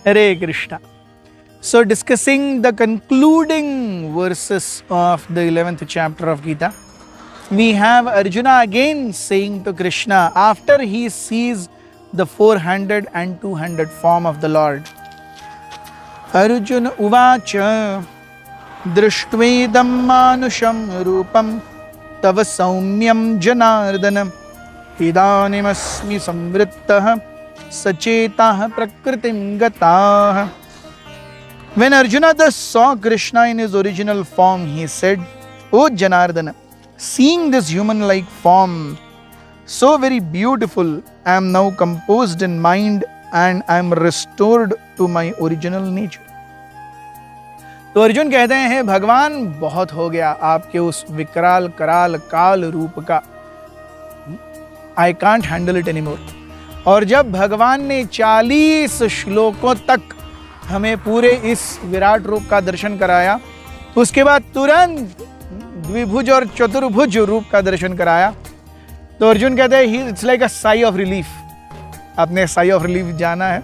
Hare Krishna. So discussing the concluding verses of the 11th chapter of Gita, we have Arjuna again saying to Krishna after he sees the 400 and 200 form of the Lord. Arjuna uvacha drishtvedam manusham rupam tava saumyam janardana idanimasmi samvrittah sachetah prakritim gatah. When Arjuna thus saw Krishna in his original form, he said, O Janardana, seeing this human-like form, so very beautiful, I am now composed in mind and I am restored to my original nature. तो अर्जुन कहते हैं भगवान बहुत हो गया आपके उस विकराल कराल काल रूप का, I can't handle it anymore. और जब भगवान ने 40 श्लोकों तक हमें पूरे इस विराट रूप का दर्शन कराया, उसके बाद तुरंत द्विभुज और चतुर्भुज रूप का दर्शन कराया, तो अर्जुन कहते हैं it's like a sigh of relief. आपने साई ऑफ रिलीफ जाना है,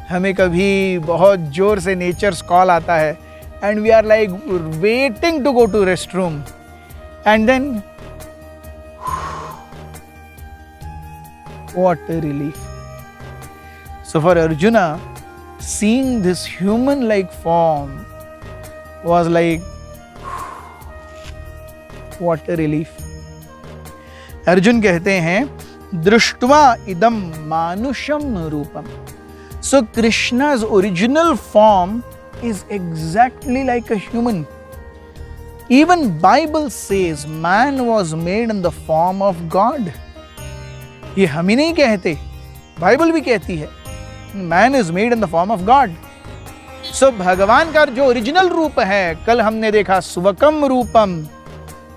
हमें कभी बहुत जोर से नेचर्स कॉल आता है and we are like waiting to go to restroom and then what a relief. So for Arjuna, seeing this human like form was like what a relief. Arjun कहते हैं दृष्ट्वा इदम मानुषम रूपम. So Krishna's original form is exactly like a human. Even Bible says man was made in the form of God. ये हम ही नहीं कहते, Bible भी कहती है man is made in the form of God. So भगवान का जो ओरिजिनल रूप है, कल हमने देखा सुवकम रूपम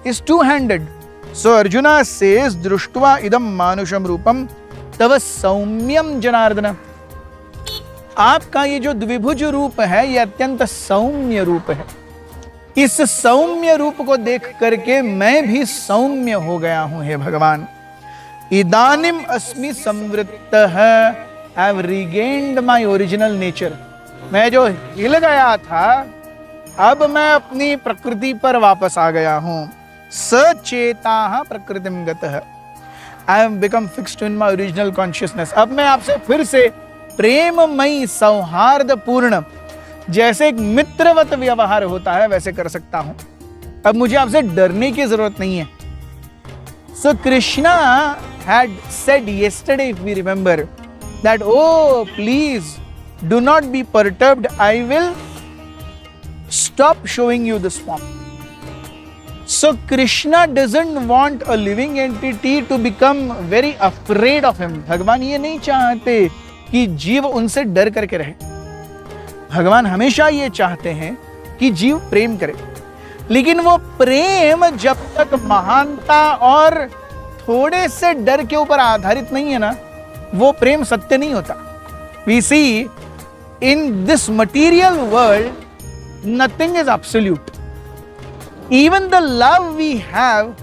is two-handed. So Arjuna says दृष्ट्वा इदम मानुषम रूपम तव सौम्यम जनार्दन. आपका ये जो द्विभुज रूप है ये अत्यंत सौम्य रूप है. इस सौम्य रूप को देख करके मैं भी सौम्य हो गया हूं हे भगवान. इदानिम अस्मि संवृत्तः, I have regained my original nature. मैं जो हिल गया था अब मैं अपनी प्रकृति पर वापस आ गया हूं. सचेताः प्रकृतिम गतः, I have become fixed in my original consciousness. अब मैं आपसे फिर से प्रेममयी सौहार्द पूर्ण जैसे एक मित्रवत व्यवहार होता है वैसे कर सकता हूं. अब मुझे आपसे डरने की जरूरत नहीं है. So Krishna had said yesterday, if we remember, that oh please do not be perturbed, I will stop showing you this form. So Krishna doesn't want a living entity to become very afraid of him. भगवान ये नहीं चाहते कि जीव उनसे डर करके रहे. भगवान हमेशा ये चाहते हैं कि जीव प्रेम करे, लेकिन वो प्रेम जब तक महानता और थोड़े से डर के ऊपर आधारित नहीं है ना, वो प्रेम सत्य नहीं होता. We see in this material world nothing is absolute. Even the love we have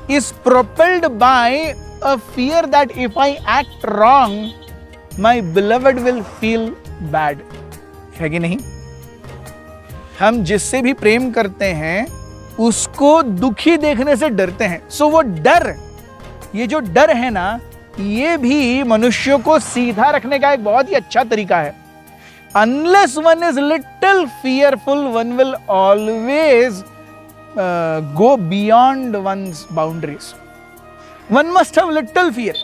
is propelled by a fear that if I act wrong, my beloved will feel bad. है कि नहीं? हम जिससे भी प्रेम करते हैं उसको दुखी देखने से डरते हैं. सो वो डर, ये जो डर है ना, ये भी मनुष्य को सीधा रखने का एक बहुत ही अच्छा तरीका है. Unless one is little fearful, one will always go beyond one's boundaries. One must have little fear.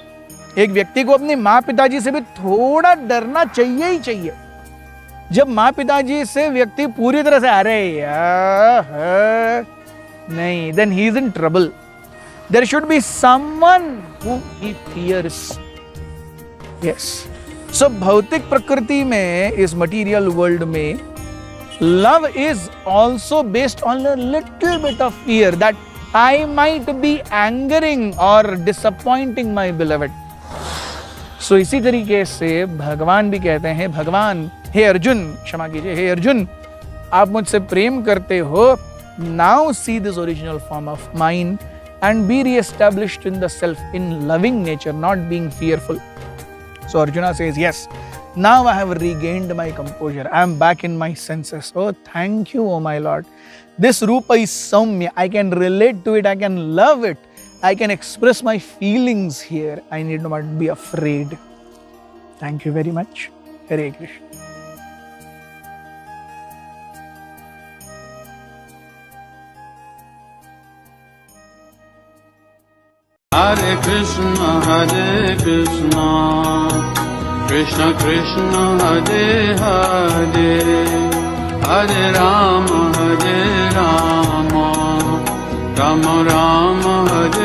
एक व्यक्ति को अपने माँ पिताजी से भी थोड़ा डरना चाहिए ही चाहिए. जब माँ पिताजी से व्यक्ति पूरी तरह से अरे यार नहीं, then he is in trouble. There should be someone whom he fears. Yes. So भौतिक प्रकृति में, इस material world में, love is also based on a little bit of fear that I might be angering or disappointing my beloved. So इसी तरीके से भगवान भी कहते हैं, भगवान हे अर्जुन, क्षमा कीजिए, हे अर्जुन, आप मुझसे प्रेम करते हो, now see this original form of mine and be re-established in the self, in loving nature, not being fearful. So Arjuna says, yes, Now I have regained my composure. I am back in my senses. Oh, thank you, oh my Lord. This Rupa is Saumya. I can relate to it. I can love it. I can express my feelings here. I need not be afraid. Thank you very much. Hare Krishna. Hare Krishna, Krishna Krishna, Hare Hare, Hare Rama, Rama Rama, Hare